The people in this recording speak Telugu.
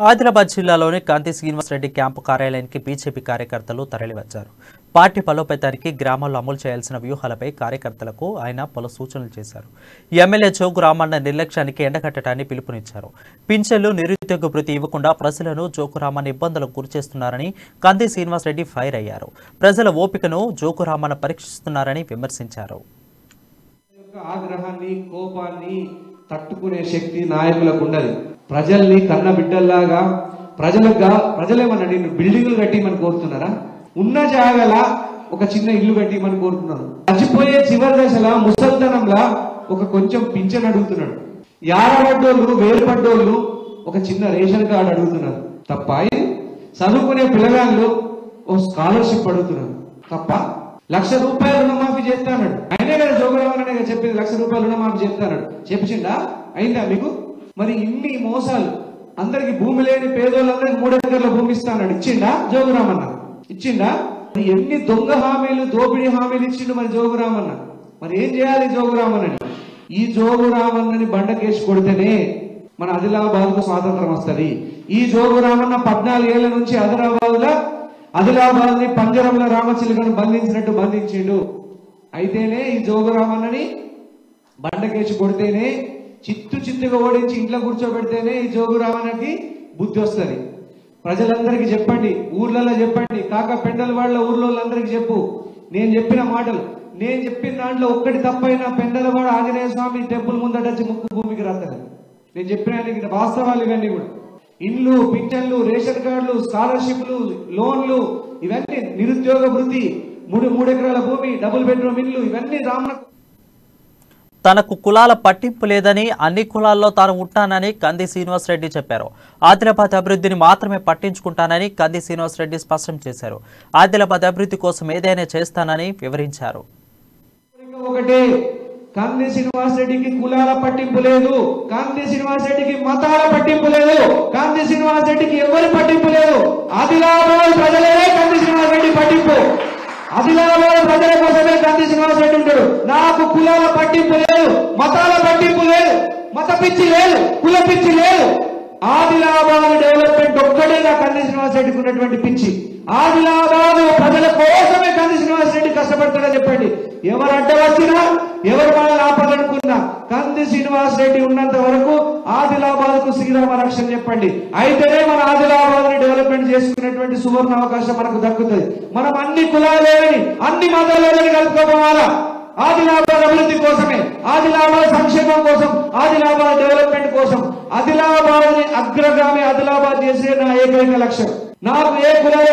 ఆదిలాబాద్ జిల్లాలోని కాంతి శ్రీనివాసరెడ్డి క్యాంపు కార్యాలయానికి బీజేపీ కార్యకర్తలు తరలివచ్చారు. పార్టీ బలోపేతానికి గ్రామాల్లో అమలు చేయాల్సిన వ్యూహాలపై కార్యకర్తలకు ఆయన పలు సూచనలు చేశారు. ఎమ్మెల్యే జోగు రామన్న నిర్లక్ష్యానికి ఎండగట్టడాన్ని పిలుపునిచ్చారు. పింఛన్లు, నిరుద్యోగ భృతి ఇవ్వకుండా ప్రజలను జోగు రామన్న ఇబ్బందులకు గురిచేస్తున్నారని కాంతి శ్రీనివాసరెడ్డి ఫైర్ అయ్యారు. ప్రజల ఓపికను జోగు రామన్న పరీక్షిస్తున్నారని విమర్శించారు. ఆగ్రహాన్ని, కోపాన్ని తట్టుకునే శక్తి నాయకులకు ఉండదు. ప్రజల్ని కన్న బిడ్డల్లాగా ప్రజలేమన్నా నేను బిల్డింగులు కట్టిమని కోరుతున్నారా? ఉన్న జాగలా ఒక చిన్న ఇల్లు కట్టిమని కోరుతున్నారు. చచ్చిపోయే చివరి దశలా ముసల్తనంలా ఒక కొంచెం పింఛన్ అడుగుతున్నాడు. యారపడ్డోళ్ళు, వేరుపడ్డోళ్ళు ఒక చిన్న రేషన్ కార్డు అడుగుతున్నారు తప్ప, చదువుకునే పిల్లగాళ్ళు ఓ స్కాలర్షిప్ అడుగుతున్నారు తప్ప. ₹1,00,000 రుణమాఫీ చేస్తాడు. అయినా కదా జోగురామన్న చెప్పింది ₹1,00,000 రుణమాఫీ చేస్తాడు. చెప్పిందా? అయిందా మీకు? మరి ఇన్ని మోసాలు, అందరికి భూమి లేని పేదోళ్ళందరికి 3 ఎకరాల భూమి ఇస్తాడు. ఇచ్చిండా జోగురామన్న? ఇచ్చిండా? మరి ఎన్ని దొంగ హామీలు, దోపిడీ హామీలు ఇచ్చిండు మరి జోగురామన్న. మరి ఏం చేయాలి జోగురామన్నని? ఈ జోగురామన్నని బండకేసి కొడితేనే మన ఆదిలాబాద్ కు స్వాతంత్రం వస్తుంది. ఈ జోగురామన్న 14 ఏళ్ల నుంచి ఆదిలాబాద్ ని పంజరంలో రామచిలుకను బంధించినట్టు బంధించిండు. అయితేనే ఈ జోగురామన్నని బండకేసి కొడితేనే, చిత్తుగా ఓడించి ఇంట్లో కూర్చోబెడితేనే ఈ జోగురామన్నకి బుద్ధి వస్తుంది. ప్రజలందరికీ చెప్పండి, ఊర్లలో చెప్పండి, కాక పెండల వాళ్ళ ఊర్లోళ్ళందరికీ చెప్పు. నేను చెప్పిన మాటలు, నేను చెప్పిన దాంట్లో ఒక్కటి తప్పైనా పెండలవాడ ఆంజనేయ స్వామి టెంపుల్ ముందట వచ్చి ముక్కు భూమికి రాస్తారు. నేను చెప్పిన వాస్తవాలు ఇవన్నీ కూడా. ఇండ్లు, పింఛన్లు, రేషన్ కార్డులు, స్కాలర్షిప్లు, లోన్లు, ఇవన్నీ నిరుద్యోగ భృతి, 3 ఎకరాల భూమి, డబుల్ బెడ్రూమ్ ఇల్లు, ఇవన్నీ రామన్న. తనకు కులాల పట్టింపు లేదని, అన్ని కులాల్లో తాను ఉంటానని కంది శ్రీనివాసరెడ్డి చెప్పారు. ఆదిలాబాద్ అభివృద్ధిని మాత్రమే పట్టించుకుంటానని కంది శ్రీనివాసరెడ్డి స్పష్టం చేశారు. ఆదిలాబాద్ అభివృద్ధి కోసం ఏదైనా చేస్తానని వివరించారు. ఒకటే, కంది శ్రీనివాసరెడ్డికి కులాల పట్టింపు లేదు, కంది శ్రీనివాసరెడ్డికి మతాల పట్టింపు లేదు, కంది శ్రీనివాసరెడ్డికి ఎవరి పట్టింపు లేదు. ఆదిలాబాద్ ప్రజలే కంది శ్రీనివాసరెడ్డి పట్టింపు. ఆదిలాబాద్ ప్రజల కోసమే కంది శ్రీనివాసరెడ్డి ఉంటాడు. నాకు కులాల పట్టింపు లేదు, మతాల పట్టింపు లేదు, మత పిచ్చి లేదు, కుల పిచ్చి లేదు. ఆదిలాబాద్ డెవలప్మెంట్ ఒక్కడే నా కంది శ్రీనివాసరెడ్డికి ఉన్నటువంటి పిచ్చి. ఆదిలాబాద్ ప్రజల కోసమే కంది శ్రీనివాసరెడ్డి కష్టపడతాడని చెప్పండి. ఎవరు అడ్డ వచ్చినా, ఎవరు మనల్ని ఆపాలనుకున్నా, కంది శ్రీనివాసరెడ్డి ఉన్నంత వరకు ఆదిలాబాద్ కు శ్రీరామ రక్షణ చెప్పండి. అయితేనే మన ఆదిలాబాద్ ని డెవలప్మెంట్ చేసుకునేటువంటి సువర్ణ అవకాశం మనకు దక్కుతుంది. మనం అన్ని కులాలేని, అన్ని మతాలేని కలుపుకోవాలా. ఆదిలాబాద్ అభివృద్ధి కోసమే, ఆదిలాబాద్ సంక్షేమం కోసం, ఆదిలాబాద్ డెవలప్మెంట్ కోసం, ఆదిలాబాద్ ని అగ్రగామి ఆదిలాబాద్ చేసే నా ఏకైక లక్ష్యం. నాకు ఏ కులాల